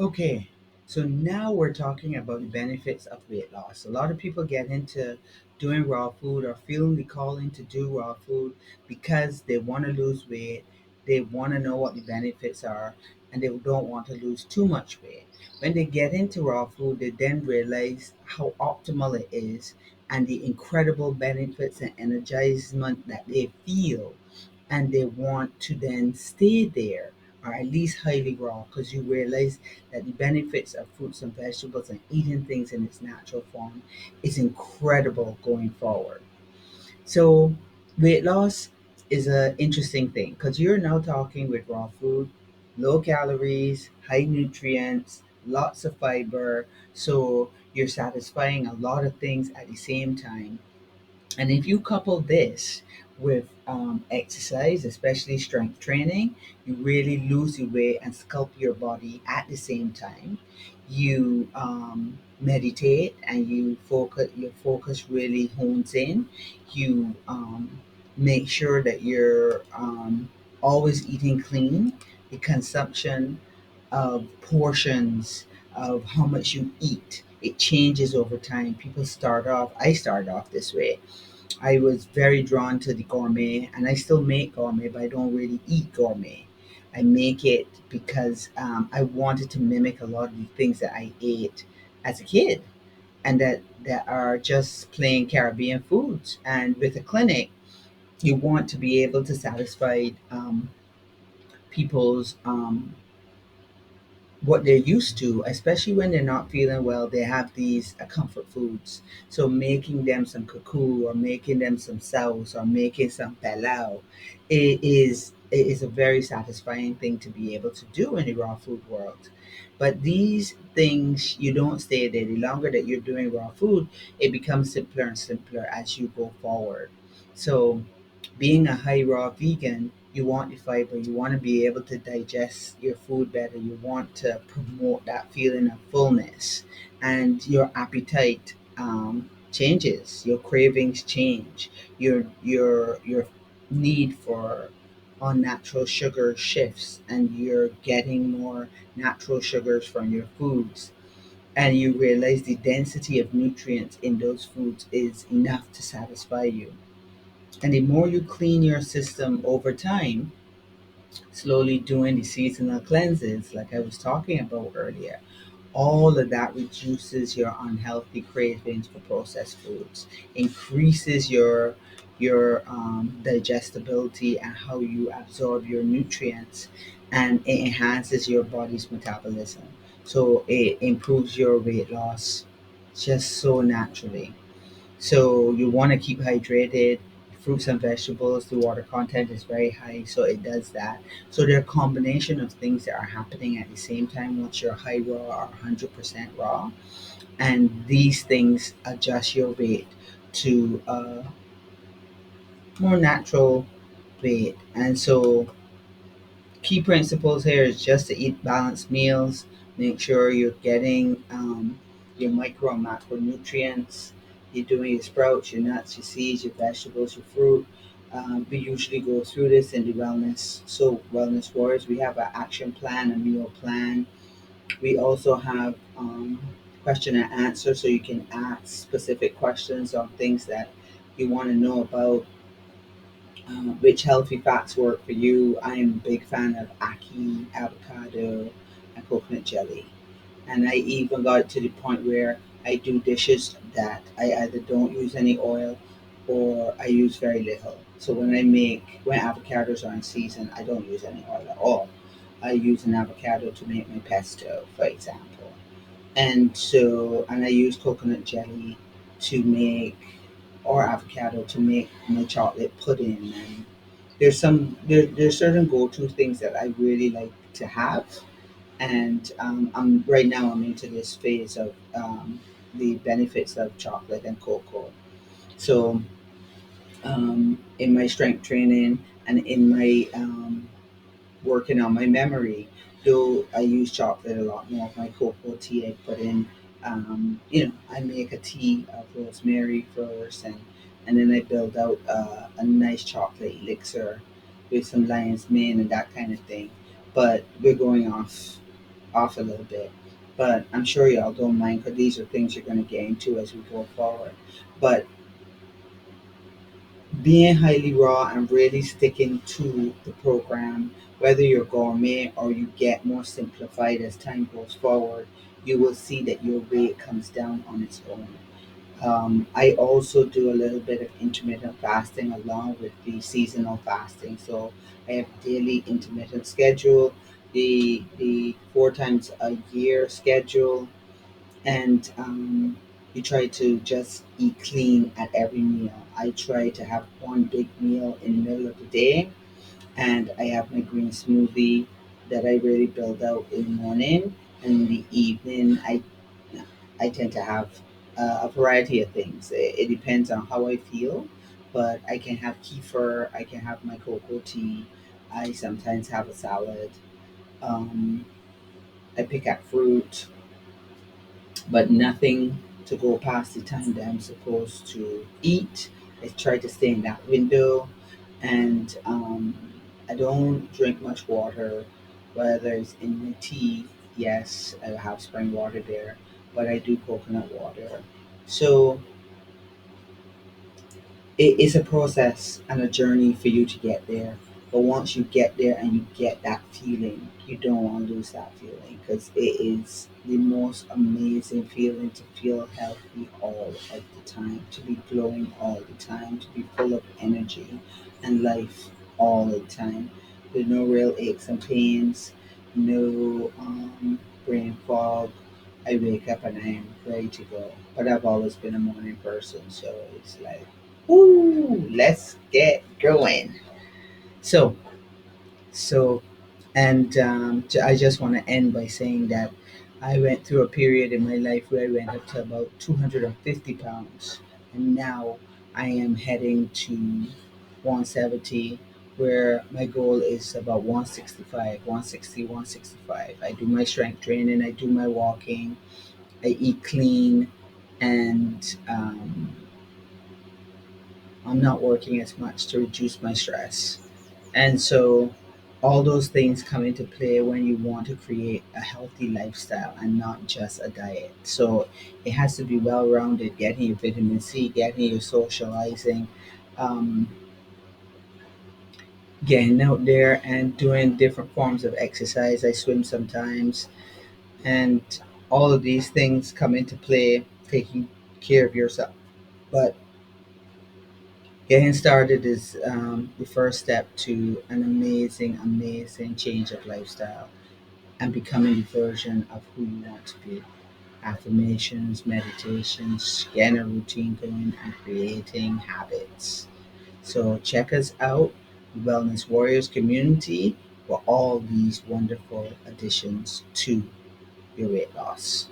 Okay, so now we're talking about the benefits of weight loss. A lot of people get into doing raw food or feeling the calling to do raw food because they want to lose weight, they want to know what the benefits are, and they don't want to lose too much weight. When they get into raw food, they then realize how optimal it is and the incredible benefits and energizement that they feel, and they want to then stay there or at least highly raw because you realize that the benefits of fruits and vegetables and eating things in its natural form is incredible going forward. So, weight loss is an interesting thing because you're now talking with raw food, low calories, high nutrients, lots of fiber. So, you're satisfying a lot of things at the same time, and if you couple this with exercise, especially strength training, you really lose the weight and sculpt your body at the same time. You meditate and you focus. Your focus really hones in. You make sure that you're always eating clean. The consumption of portions of how much you eat, it changes over time. People start off. I started off this way. I was very drawn to the gourmet, and I still make gourmet, but I don't really eat gourmet. I make it because I wanted to mimic a lot of the things that I ate as a kid, and that are just plain Caribbean foods. And with a clinic, you want to be able to satisfy people's what they're used to, especially when they're not feeling well. They have these comfort foods. So making them some cuckoo or making them some sauce or making some pilau, it is a very satisfying thing to be able to do in the raw food world. But these things, you don't stay there. The longer that you're doing raw food, it becomes simpler and simpler as you go forward. So being a high raw vegan, you want the fiber, you want to be able to digest your food better, you want to promote that feeling of fullness, and your appetite changes, your cravings change, your need for unnatural sugar shifts, and you're getting more natural sugars from your foods, and you realize the density of nutrients in those foods is enough to satisfy you. And the more you clean your system over time, slowly doing the seasonal cleanses, like I was talking about earlier, all of that reduces your unhealthy cravings for processed foods, increases your digestibility and how you absorb your nutrients, and it enhances your body's metabolism. So it improves your weight loss just so naturally. So you want to keep hydrated. Fruits and vegetables, the water content is very high, so it does that. So there are a combination of things that are happening at the same time once you're high raw or 100% raw. And these things adjust your weight to a more natural weight. And so key principles here is just to eat balanced meals, make sure you're getting your micro and macronutrients, you're doing your sprouts, your nuts, your seeds, your vegetables, your fruit. We usually go through this in the wellness. So, Wellness Wars, we have an action plan, a meal plan. We also have question and answer, so you can ask specific questions on things that you want to know about, which healthy fats work for you. I am a big fan of ackee, avocado, and coconut jelly. And I even got to the point where I do dishes that I either don't use any oil or I use very little. So when avocados are in season, I don't use any oil at all. I use an avocado to make my pesto, for example. And I use coconut jelly to make, or avocado to make my chocolate pudding. And there's certain go-to things that I really like to have. And I'm right now I'm into this phase of the benefits of chocolate and cocoa. So in my strength training and in my working on my memory, though I use chocolate a lot more. My cocoa tea I put in, I make a tea of rosemary first, and then I build out a nice chocolate elixir with some lion's mane and that kind of thing. But we're going off off a little bit. But I'm sure y'all don't mind because these are things you're going to get into as we go forward. But being highly raw and really sticking to the program, whether you're gourmet or you get more simplified as time goes forward, you will see that your weight comes down on its own. I also do a little bit of intermittent fasting along with the seasonal fasting. So I have daily intermittent schedule, the 4 times a year schedule, and you try to just eat clean at every meal. I try to have one big meal in the middle of the day, and I have my green smoothie that I really build out in the morning, and in the evening I tend to have a variety of things. It depends on how I feel, but I can have kefir, I can have my cocoa tea, I sometimes have a salad. Um, I pick out fruit, but nothing to go past the time that I'm supposed to eat. I try to stay in that window, and I don't drink much water, whether it's in my tea. Yes, I have spring water there, but I do coconut water. So it is a process and a journey for you to get there. But once you get there and you get that feeling, you don't want to lose that feeling because it is the most amazing feeling to feel healthy all of the time, to be glowing all the time, to be full of energy and life all the time. With no real aches and pains, no brain fog. I wake up and I am ready to go. But I've always been a morning person, so it's like, ooh, let's get going. So, so, I just want to end by saying that I went through a period in my life where I went up to about 250 pounds, and now I am heading to 170, where my goal is about 165, 160, 165. I do my strength training, I do my walking, I eat clean, and I'm not working as much to reduce my stress. And so all those things come into play when you want to create a healthy lifestyle and not just a diet. So it has to be well rounded, getting your vitamin C, getting your socializing, um, getting out there and doing different forms of exercise. I swim sometimes, and all of these things come into play, taking care of yourself. But getting started is the first step to an amazing, amazing change of lifestyle and becoming the version of who you want to be. Affirmations, meditations, getting a routine going, and creating habits. So check us out, Wellness Warriors community, for all these wonderful additions to your weight loss.